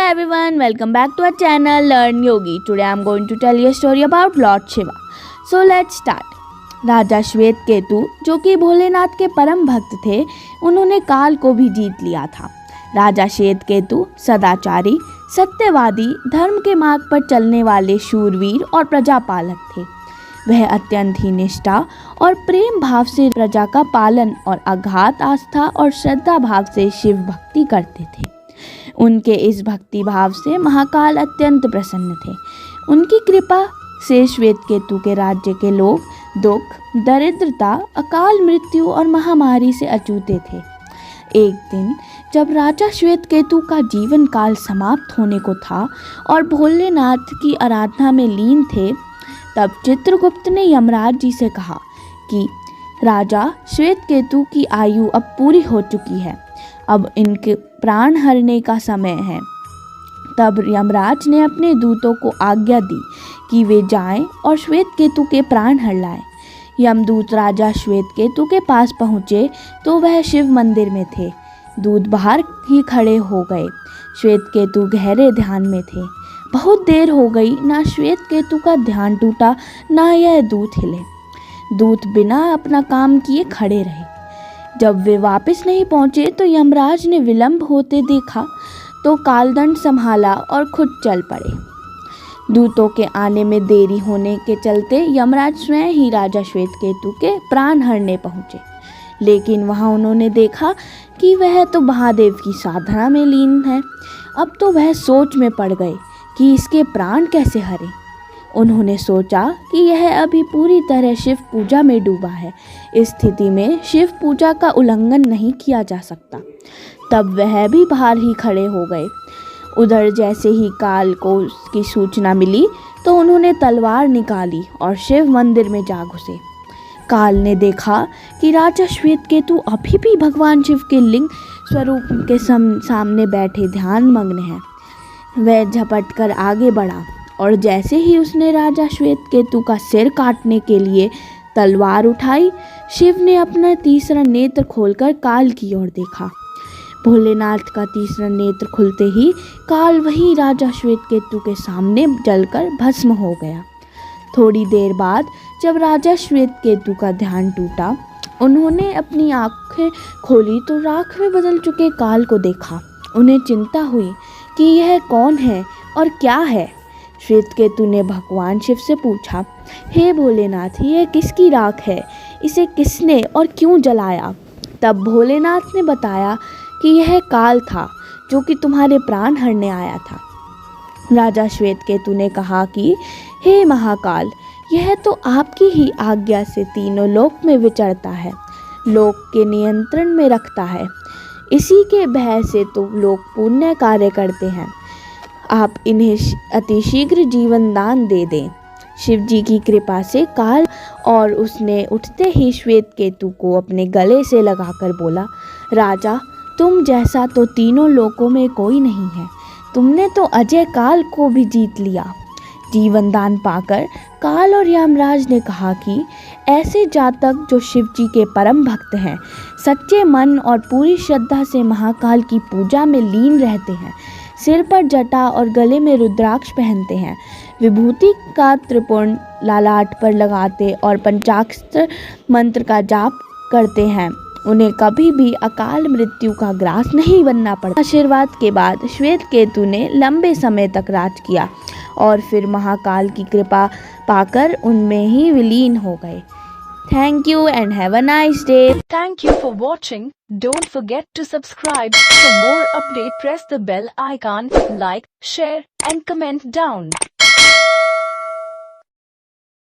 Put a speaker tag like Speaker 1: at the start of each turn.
Speaker 1: everyone, welcome back to our channel Learn Yogi. Today I am going to tell you a story about Lord Shiva. So let's start. राजा श्वेत केतु जो कि भोलेनाथ के परम भक्त थे, उन्होंने काल को भी जीत लिया था। राजा श्वेत केतु सदाचारी, सत्यवादी, धर्म के मार्ग पर चलने वाले शूरवीर और प्रजापालक थे। वह अत्यंत ही निष्ठा और प्रेम भाव से प्रजा का पालन और अगाध आस्था और श्रद्धा भाव से शिव भक्ति करते थे। उनके इस भक्ति भाव से महाकाल अत्यंत प्रसन्न थे। उनकी कृपा से श्वेत केतु के राज्य के लोग दुख, दरिद्रता, अकाल मृत्यु और महामारी से अछूते थे। एक दिन जब राजा श्वेत केतु का जीवन काल समाप्त होने को था और भोलेनाथ की आराधना में लीन थे, तब चित्रगुप्त ने यमराज जी से कहा कि राजा श्वेत केतु की आयु अब पूरी हो चुकी है, अब इनके प्राण हरने का समय है। तब यमराज ने अपने दूतों को आज्ञा दी कि वे जाएं और श्वेत केतु के प्राण हर लाएं। यमदूत राजा श्वेत केतु के पास पहुँचे तो वह शिव मंदिर में थे। दूत बाहर ही खड़े हो गए। श्वेत केतु गहरे ध्यान में थे। बहुत देर हो गई, ना श्वेत केतु का ध्यान टूटा, ना यह दूत हिले। दूत बिना अपना काम किए खड़े रहे। जब वे वापस नहीं पहुँचे तो यमराज ने विलंब होते देखा तो कालदंड संभाला और खुद चल पड़े। दूतों के आने में देरी होने के चलते यमराज स्वयं ही राजा श्वेत केतु के प्राण हरने पहुँचे, लेकिन वहाँ उन्होंने देखा कि वह तो महादेव की साधना में लीन है। अब तो वह सोच में पड़ गए कि इसके प्राण कैसे हरे। उन्होंने सोचा कि यह अभी पूरी तरह शिव पूजा में डूबा है, इस स्थिति में शिव पूजा का उल्लंघन नहीं किया जा सकता। तब वह भी बाहर ही खड़े हो गए। उधर जैसे ही काल को उसकी सूचना मिली तो उन्होंने तलवार निकाली और शिव मंदिर में जा घुसे। काल ने देखा कि राजा श्वेत केतु अभी भी भगवान शिव के लिंग स्वरूप के सामने बैठे ध्यान मग्न हैं। वह झपट कर आगे बढ़ा और जैसे ही उसने राजा श्वेत केतु का सिर काटने के लिए तलवार उठाई, शिव ने अपना तीसरा नेत्र खोलकर काल की ओर देखा। भोलेनाथ का तीसरा नेत्र खुलते ही काल वही राजा श्वेत केतु के सामने जलकर भस्म हो गया। थोड़ी देर बाद जब राजा श्वेत केतु का ध्यान टूटा, उन्होंने अपनी आंखें खोली तो राख में बदल चुके काल को देखा। उन्हें चिंता हुई कि यह कौन है और क्या है। श्वेत केतु ने भगवान शिव से पूछा, हे भोलेनाथ, यह किसकी राख है? इसे किसने और क्यों जलाया? तब भोलेनाथ ने बताया कि यह काल था जो कि तुम्हारे प्राण हरने आया था। राजा श्वेत केतु ने कहा कि हे महाकाल, यह तो आपकी ही आज्ञा से तीनों लोक में विचरता है, लोक के नियंत्रण में रखता है। इसी के भय से तो लोग पुण्य कार्य करते हैं। आप इन्हें अतिशीघ्र जीवन दान दे दें। शिव जी की कृपा से काल और उसने उठते ही श्वेत केतु को अपने गले से लगाकर बोला, राजा, तुम जैसा तो तीनों लोकों में कोई नहीं है। तुमने तो अजय काल को भी जीत लिया। जीवन दान पाकर काल और यमराज ने कहा कि ऐसे जातक जो शिव जी के परम भक्त हैं, सच्चे मन और पूरी श्रद्धा से महाकाल की पूजा में लीन रहते हैं, सिर पर जटा और गले में रुद्राक्ष पहनते हैं, विभूति का त्रिपुण ललाट पर लगाते और पंचाक्षर मंत्र का जाप करते हैं, उन्हें कभी भी अकाल मृत्यु का ग्रास नहीं बनना पड़ता। आशीर्वाद के बाद श्वेत केतु ने लंबे समय तक राज किया और फिर महाकाल की कृपा पाकर उनमें ही विलीन हो गए। Thank you and have a nice day.
Speaker 2: Thank you for watching. Don't forget to subscribe. For more update, press the bell icon, like, share and comment down.